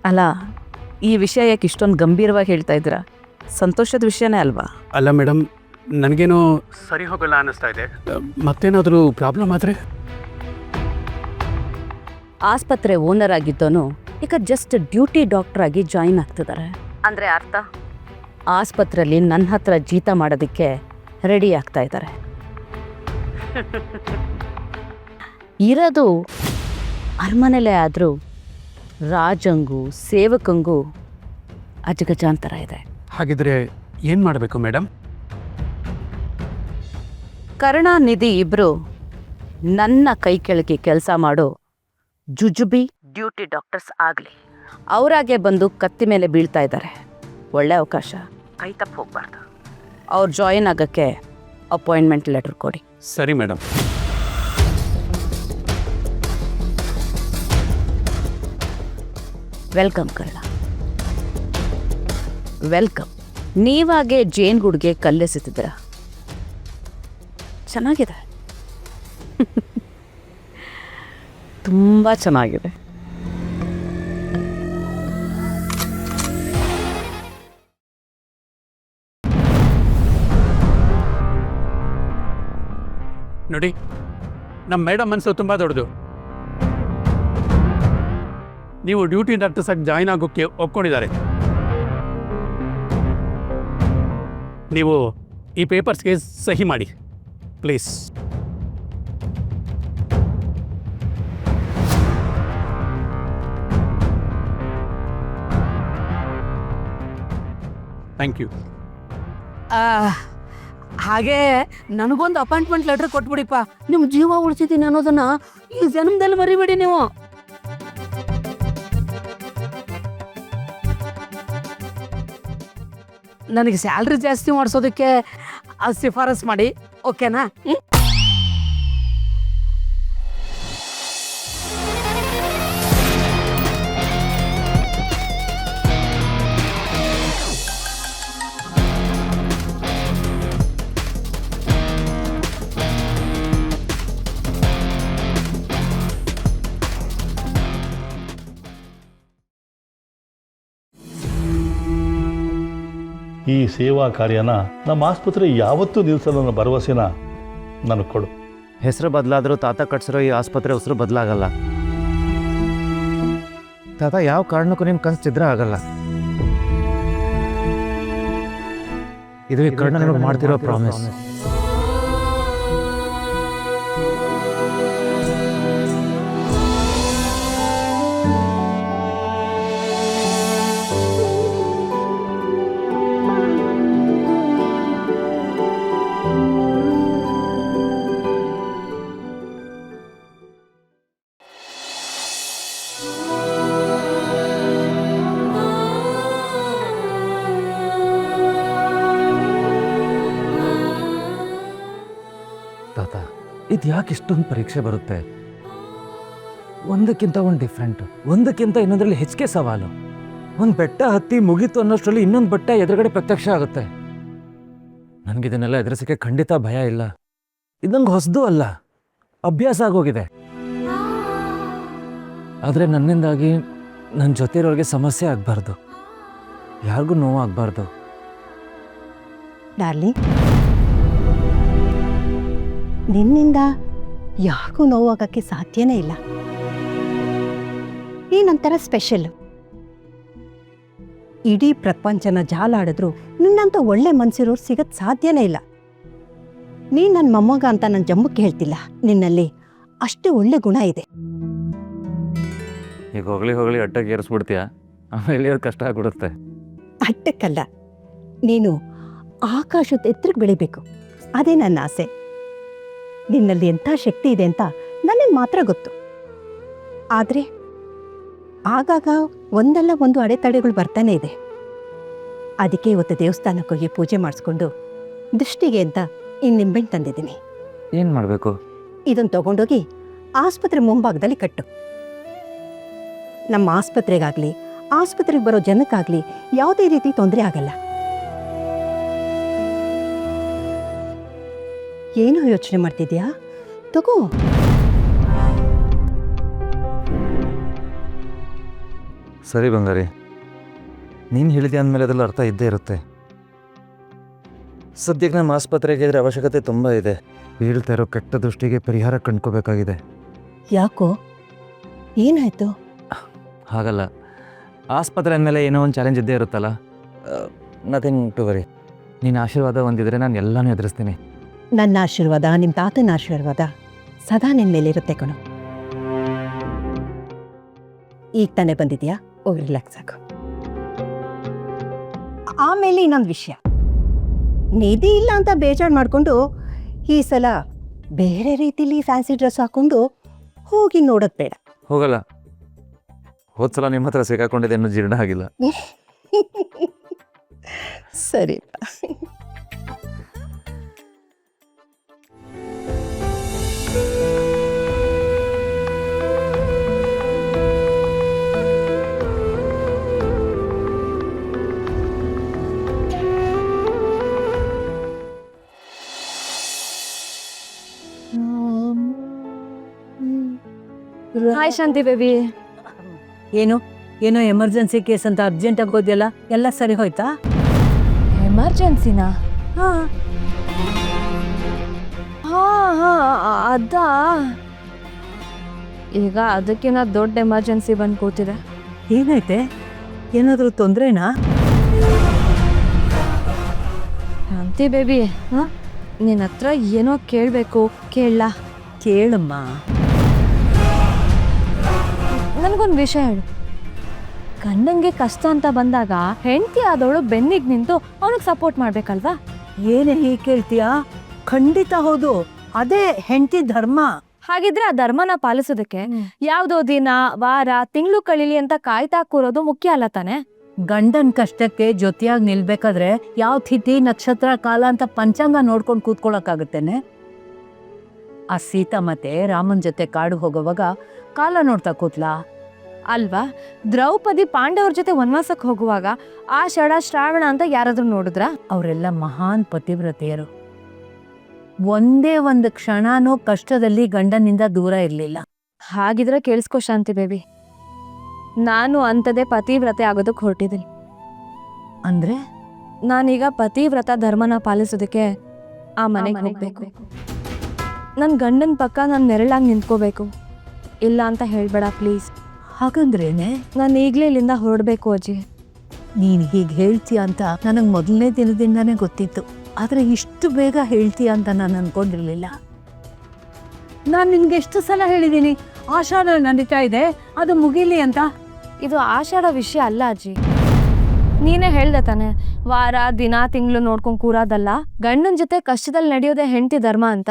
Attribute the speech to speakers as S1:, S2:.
S1: ಅಲ್ಲ, ಈ ವಿಷಯ ಯಾಕೆ ಇಷ್ಟೊಂದು ಗಂಭೀರವಾಗಿ ಹೇಳ್ತಾ ಇದ್ದೀರಾ? ಸಂತೋಷದ ವಿಷಯನೇ ಅಲ್ವಾ?
S2: ಅಲ್ಲ ಮೇಡಮ್, ನನಗೇನೋ ಸರಿ ಹೋಗಲ್ಲ ಅನ್ನಿಸ್ತಾ ಇದೆ. ಮತ್ತೇನಾದರೂ ಪ್ರಾಬ್ಲಮ್ ಆದರೆ?
S1: ಆಸ್ಪತ್ರೆ ಓನರ್ ಆಗಿದ್ದೋನು ಈಗ ಜಸ್ಟ್ ಡ್ಯೂಟಿ ಡಾಕ್ಟರ್ ಆಗಿ ಜಾಯಿನ್ ಆಗ್ತಿದ್ದಾರೆ. ಅಂದರೆ ಅರ್ಥ, ಆಸ್ಪತ್ರೆಯಲ್ಲಿ ನನ್ನ ಹತ್ರ ಜೀತ ಮಾಡೋದಕ್ಕೆ ರೆಡಿ ಆಗ್ತಾ ಇದ್ದಾರೆ. ಇರೋದು ಅರಮನೆಲೇ ಆದರೂ ರಾಜಂಗೂ ಸೇವಕಂಗೂ ಅಜಗಜಾಂತರ ಇದೆ.
S2: ಹಾಗಿದ್ರೆ ಏನು ಮಾಡಬೇಕು ಮೇಡಮ್?
S1: ಕರುಣಾನಿಧಿ ಇಬ್ಬರು ನನ್ನ ಕೈ ಕೆಳಗೆ ಕೆಲಸ ಮಾಡೋ ಜುಜುಬಿ ಡ್ಯೂಟಿ ಡಾಕ್ಟರ್ಸ್ ಆಗಲಿ. ಅವರಾಗೆ ಬಂದು ಕತ್ತಿ ಮೇಲೆ ಬೀಳ್ತಾ ಇದ್ದಾರೆ. ಒಳ್ಳೆ ಅವಕಾಶ, ಕೈ ತಪ್ಪು ಹೋಗ್ಬಾರ್ದು. ಅವ್ರು ಜಾಯಿನ್ ಆಗೋಕ್ಕೆ ಅಪಾಯಿಂಟ್ಮೆಂಟ್ ಲೆಟರ್ ಕೊಡಿ.
S2: ಸರಿ ಮೇಡಮ್.
S1: Welcome Karna, welcome. ನೀವಾಗೆ ಜೇನ್ಗುಡ್ಗೆ ಕಲ್ಲೆಸೆತಿದ್ದೀರ. ಚೆನ್ನಾಗಿದೆ, ತುಂಬ ಚೆನ್ನಾಗಿದೆ.
S2: ನೋಡಿ, ನಮ್ಮ ಮೇಡಮ್ ಮನಸ್ಸು ತುಂಬ ದೊಡ್ಡದು. ನೀವು ಡ್ಯೂಟಿ ಡಾಕ್ಟರ್ಸ್ ಆಗಿ ಜಾಯಿನ್ ಆಗೋಕ್ಕೆ ಒಪ್ಕೊಂಡಿದ್ದಾರೆ. ನೀವು ಈ ಪೇಪರ್ಸ್ಗೆ ಸಹಿ ಮಾಡಿ ಪ್ಲೀಸ್. Thank you.
S3: ಹಾಗೆ ನನಗೊಂದು ಅಪಾಯಿಂಟ್ಮೆಂಟ್ ಲೆಟರ್ ಕೊಟ್ಬಿಡಿಪ್ಪ. ನಿಮ್ಮ ಜೀವ ಉಳಿಸಿದ್ದೀನಿ ಅನ್ನೋದನ್ನ ಈ ಜನ್ಮದಲ್ಲಿ ಮರಿಬೇಡಿ ನೀವು. ನನಗೆ ಸ್ಯಾಲ್ರಿ ಜಾಸ್ತಿ ಮಾಡಿಸೋದಕ್ಕೆ ಶಿಫಾರಸ್ ಮಾಡಿ, ಓಕೆನಾ?
S4: ಈ ಸೇವಾ ಕಾರ್ಯನ ನಮ್ಮ ಆಸ್ಪತ್ರೆ ಯಾವತ್ತೂ ನಿಲ್ಲಿಸಲ್ಲ ಅನ್ನೋ ಭರವಸೆನ ನನಗೆ ಕೊಡು.
S5: ಹೆಸರು ಬದಲಾದರೂ ತಾತ ಕಟ್ಸಿರೋ ಈ ಆಸ್ಪತ್ರೆ ಹೆಸರು ಬದಲಾಗಲ್ಲ. ತಾತ ಯಾವ ಕಾರಣಕ್ಕೂ ನಿನ್ನ ಕನ್ಸಿದ್ರೆ ಆಗಲ್ಲ. ಇದು ಈ ಕರ್ಣ ನಿಮಗೆ ಮಾಡ್ತಿರೋ ಪ್ರಾಮಿಸ್. ತಾತ, ಇದು ಯಾಕೆ ಇಷ್ಟೊಂದು ಪರೀಕ್ಷೆ ಬರುತ್ತೆ? ಒಂದಕ್ಕಿಂತ ಒಂದು ಡಿಫ್ರೆಂಟು, ಒಂದಕ್ಕಿಂತ ಇನ್ನೊಂದರಲ್ಲಿ ಹೆಚ್ಚಿಗೆ ಸವಾಲು. ಒಂದು ಬೆಟ್ಟ ಹತ್ತಿ ಮುಗೀತು ಅನ್ನೋಷ್ಟರಲ್ಲಿ ಇನ್ನೊಂದು ಬೆಟ್ಟ ಎದುರುಗಡೆ ಪ್ರತ್ಯಕ್ಷ ಆಗುತ್ತೆ. ನನಗಿದನ್ನೆಲ್ಲ ಎದುರಿಸೋಕ್ಕೆ ಖಂಡಿತ ಭಯ ಇಲ್ಲ. ಇದು ನಂಗೆ ಹೊಸದು ಅಲ್ಲ, ಅಭ್ಯಾಸ ಆಗೋಗಿದೆ. ಆದರೆ ನನ್ನಿಂದಾಗಿ ನನ್ನ ಜೊತೆ ಇರೋರಿಗೆ ಸಮಸ್ಯೆ ಆಗಬಾರ್ದು, ಯಾರಿಗೂ ನೋವಾಗಬಾರ್ದು.
S6: ಡಾರ್ಲಿಂಗ್, ನಿನ್ನಿಂದ ಯಾರಿಗೂ ನೋವಾಗಕ್ಕೆ ಸಾಧ್ಯನೇ ಇಲ್ಲ. ನೀನೊಂಥರ ಸ್ಪೆಷಲ್. ಇಡೀ ಪ್ರಪಂಚನ ಜಾಲಾಡಿದ್ರು ನಿನ್ನಂತ ಒಳ್ಳೆ ಮನ್ಸಿರೋರು ಸಿಗಕ್ಕೆ ಸಾಧ್ಯನೇ ಇಲ್ಲ. ನೀನು ನನ್ನ ಮೊಮ್ಮಗ ಅಂತ ನನ್ನ ಜಂಬಕ್ಕೆ ಹೇಳ್ತಿಲ್ಲ, ನಿನ್ನಲ್ಲಿ ಅಷ್ಟು ಒಳ್ಳೆ ಗುಣ ಇದೆ.
S5: ಈಗ ಹೊಗಳಿ ಅಡ್ಡಕ್ಕೆ ಏರಿಸ್ಬಿಡ್ತೀಯ, ಆಮೇಲೆ ಅದು ಕಷ್ಟ ಆಗ್ಬಿಡುತ್ತೆ.
S6: ಅಟ್ಟಕ್ಕಲ್ಲ, ನೀನು ಆಕಾಶದ ಎತ್ತರಕ್ಕೆ ಬೆಳಿಬೇಕು, ಅದೇ ನನ್ನ ಆಸೆ. ನಿನ್ನಲ್ಲಿ ಎಂಥ ಶಕ್ತಿ ಇದೆ ಅಂತ ನನಗೆ ಮಾತ್ರ ಗೊತ್ತು. ಆದರೆ ಆಗಾಗ ಒಂದಲ್ಲ ಒಂದು ಅಡೆತಡೆಗಳು ಬರ್ತಾನೆ ಇದೆ. ಅದಕ್ಕೆ ಇವತ್ತು ದೇವಸ್ಥಾನಕ್ಕೆ ಹೋಗಿ ಪೂಜೆ ಮಾಡಿಸ್ಕೊಂಡು ದೃಷ್ಟಿಗೆ ಅಂತ ನಿಂಬೆಹಣ್ಣು ತಂದಿದ್ದೀನಿ.
S5: ಏನು ಮಾಡಬೇಕು?
S6: ಇದನ್ನು ತಗೊಂಡೋಗಿ ಆಸ್ಪತ್ರೆ ಮುಂಭಾಗದಲ್ಲಿ ಕಟ್ಟು. ನಮ್ಮ ಆಸ್ಪತ್ರೆಗಾಗಲಿ ಆಸ್ಪತ್ರೆಗೆ ಬರೋ ಜನಕ್ಕಾಗಲಿ ಯಾವುದೇ ರೀತಿ ತೊಂದರೆ ಆಗಲ್ಲ. ಏನೋ ಯೋಚನೆ ಮಾಡ್ತಿದ್ಯಾ? ತಗೋ.
S5: ಸರಿ ಬಂಗಾರಿ, ನೀನು ಹೇಳಿದೆ ಅಂದಮೇಲೆ ಅದೆಲ್ಲ ಅರ್ಥ ಇದ್ದೇ ಇರುತ್ತೆ. ಸದ್ಯಕ್ಕೆ ನಮ್ಮ ಆಸ್ಪತ್ರೆಗೆ ಇದ್ರ ಅವಶ್ಯಕತೆ ತುಂಬ ಇದೆ. ಬೀಳ್ತಾ ಇರೋ ಕೆಟ್ಟ ದೃಷ್ಟಿಗೆ ಪರಿಹಾರ ಕಂಡ್ಕೋಬೇಕಾಗಿದೆ.
S6: ಯಾಕೋ ಏನಾಯ್ತು?
S5: ಹಾಗಲ್ಲ, ಆಸ್ಪತ್ರೆ ಅಂದಮೇಲೆ ಏನೋ ಒಂದು ಚಾಲೆಂಜ್ ಇದ್ದೇ ಇರುತ್ತಲ್ಲ. Nothing to worry. ನಿನ್ನ ಆಶೀರ್ವಾದ ಒಂದಿದ್ರೆ ನಾನು ಎಲ್ಲನೂ ಎದುರಿಸ್ತೀನಿ.
S6: ನನ್ನ ಆಶೀರ್ವಾದ, ನಿಮ್ಮ ತಾತನ ಆಶೀರ್ವಾದ ಸದಾ ನಿನ್ನ ಮೇಲಿರುತ್ತೆ ಕಣೋ. ಈಗ ತಾನೇ ಬಂದಿದ್ಯಾ, ಹೋಗಿ ರಿಲ್ಯಾಕ್ಸ್ ಆಗು. ಆಮೇಲೆ ಇನ್ನೊಂದು ವಿಷಯ, ನಿಧಿ ಇಲ್ಲ ಅಂತ ಬೇಜಾರು ಮಾಡಿಕೊಂಡು ಈ ಸಲ ಬೇರೆ ರೀತಿಲಿ ಫ್ಯಾನ್ಸಿ ಡ್ರೆಸ್ ಹಾಕೊಂಡು ಹೋಗಿ ನೋಡೋದು ಬೇಡ.
S5: ಹೋಗಲ್ಲ. ಹೋದ್ಸಲ ನಿಮ್ಮ ಹತ್ರ ಸಿಕ್ಕಾಕೊಂಡಿದೆ, ಇನ್ನೂ ಜೀರ್ಣ ಆಗಿಲ್ಲ.
S6: ಸರಿ.
S1: ಹಾಯ್ ಶಾಂತಿ ಬೇಬಿ.
S3: ಏನು ಏನೋ ಎಮರ್ಜೆನ್ಸಿ ಕೇಸ್ ಅಂತ ಅರ್ಜೆಂಟ್ ಆಗೋದ್ಯಲ್ಲ, ಎಲ್ಲ ಸರಿ ಹೋಯ್ತಾ?
S1: ಎಮರ್ಜೆನ್ಸಿನಾ?
S3: ಹಾ,
S1: ಹಾ ಹಾ ಅದಾ, ಈಗ ಅದಕ್ಕಿಂತ ದೊಡ್ಡ ಎಮರ್ಜೆನ್ಸಿ ಬಂದು ಕೂತಿದೆ.
S3: ಏನಾಯ್ತೆ? ಏನಾದರೂ ತೊಂದರೆನಾ?
S1: ಶಾಂತಿ ಬೇಬಿ, ನಿನ್ನ ಹತ್ರ ಏನೋ ಕೇಳಬೇಕು, ಕೇಳಲ್ಲ?
S3: ಕೇಳಮ್ಮ.
S1: ನನಗೊಂದು ವಿಷಯ ಹೇಳು. ಗಂಡಂಗೆ ಕಷ್ಟ ಅಂತ ಬಂದಾಗ ಹೆಂಡತಿ ಆದವಳು ಬೆನ್ನಿಗೆ ನಿಂತು ಅವನಿಗೆ ಸಪೋರ್ಟ್ ಮಾಡ್ಬೇಕಲ್ವಾ?
S3: ಏನೇ ಹೀಗೆ ಕೇಳ್ತೀಯಾ? ಖಂಡಿತ ಹೌದು, ಅದೇ ಹೆಂಡತಿ ಧರ್ಮ.
S1: ಹಾಗಿದ್ರೆ ಆ ಧರ್ಮನ ಪಾಲಿಸೋದಕ್ಕೆ ಯಾವ್ದೋ ದಿನ, ವಾರ, ತಿಂಗಳು ಕಳೀಲಿ ಅಂತ ಕಾಯ್ತಾ ಕೂರೋದು ಮುಖ್ಯ ಅಲ್ಲ ತಾನೆ?
S3: ಗಂಡನ ಕಷ್ಟಕ್ಕೆ ಜೊತೆಯಾಗಿ ನಿಲ್ಬೇಕಾದ್ರೆ ಯಾವ ತಿಥಿ, ನಕ್ಷತ್ರ, ಕಾಲ ಅಂತ ಪಂಚಾಂಗ ನೋಡ್ಕೊಂಡು ಕೂತ್ಕೊಳ್ಳೋಕ್ಕಾಗುತ್ತೇನೆ? ಆ ಸೀತಾ ಮತ್ತೆ ರಾಮನ್ ಜೊತೆ ಕಾಡು ಹೋಗೋವಾಗ ಕಾಲ ನೋಡ್ತಾ ಕೂತ್ಲಾ?
S1: ಅಲ್ವಾ? ದ್ರೌಪದಿ ಪಾಂಡವ್ರ ಜೊತೆ ವನವಾಸಕ್ಕೆ ಹೋಗುವಾಗ ಆಷಾಢ, ಶ್ರಾವಣ ಅಂತ ಯಾರಾದ್ರೂ ನೋಡಿದ್ರಾ?
S3: ಅವರೆಲ್ಲ ಮಹಾನ್ ಪತಿವ್ರತೆಯರು. ಒಂದೇ ಒಂದು ಕ್ಷಣನೂ ಕಷ್ಟದಲ್ಲಿ ಗಂಡನಿಂದ ದೂರ ಇರಲಿಲ್ಲ.
S1: ಹಾಗಿದ್ರೆ ಕೇಳಿಸ್ಕೊ ಶಾಂತಿ ಬೇಬಿ, ನಾನು ಅಂಥದ್ದೇ ಪತಿವ್ರತೆ ಆಗೋದಕ್ಕೆ ಹೊರಟಿದ್ದೀನಿ.
S3: ಅಂದ್ರೆ
S1: ನಾನೀಗ ಪತಿವ್ರತ ಧರ್ಮನ ಪಾಲಿಸೋದಕ್ಕೆ ಆ ಮನೆಗೆ ಹೋಗ್ಬೇಕು. ನನ್ನ ಗಂಡನ ಪಕ್ಕ ನಾನು ನೆರಳಾಗಿ ನಿಂತ್ಕೋಬೇಕು. ಇಲ್ಲ ಅಂತ ಹೇಳ್ಬೇಡ ಪ್ಲೀಸ್.
S3: ಹಾಗಂದ್ರೇನೆ?
S1: ನಾನು ಈಗಲೇ ಇಲ್ಲಿಂದ ಹೊರಡಬೇಕು ಅಜ್ಜಿ.
S3: ನೀನು ಹೀಗೆ ಹೇಳ್ತೀಯ ಅಂತ ನನಗೆ ಮೊದಲನೇ ದಿನದಿಂದಾನೇ ಗೊತ್ತಿತ್ತು, ಆದರೆ ಇಷ್ಟು ಬೇಗ ಹೇಳ್ತೀಯ ಅಂತ ನಾನು ಅನ್ಕೊಂಡಿರ್ಲಿಲ್ಲ. ನಾನು ನಿನ್ಗೆ ಎಷ್ಟು ಸಲ ಹೇಳಿದ್ದೀನಿ, ಆಷಾಢ ನಡೀತಾ ಇದೆ, ಅದು ಮುಗೀಲಿ ಅಂತ.
S1: ಇದು ಆಷಾಢ ವಿಷಯ ಅಲ್ಲ ಅಜ್ಜಿ. ನೀನೇ ಹೇಳ್ದೆ ತಾನೆ, ವಾರ, ದಿನ, ತಿಂಗಳು ನೋಡ್ಕೊಂಡು ಕೂರೋದಲ್ಲ, ಗಂಡನ ಜೊತೆ ಕಷ್ಟದಲ್ಲಿ ನಡೆಯೋದೇ ಹೆಂಡತಿ ಧರ್ಮ ಅಂತ.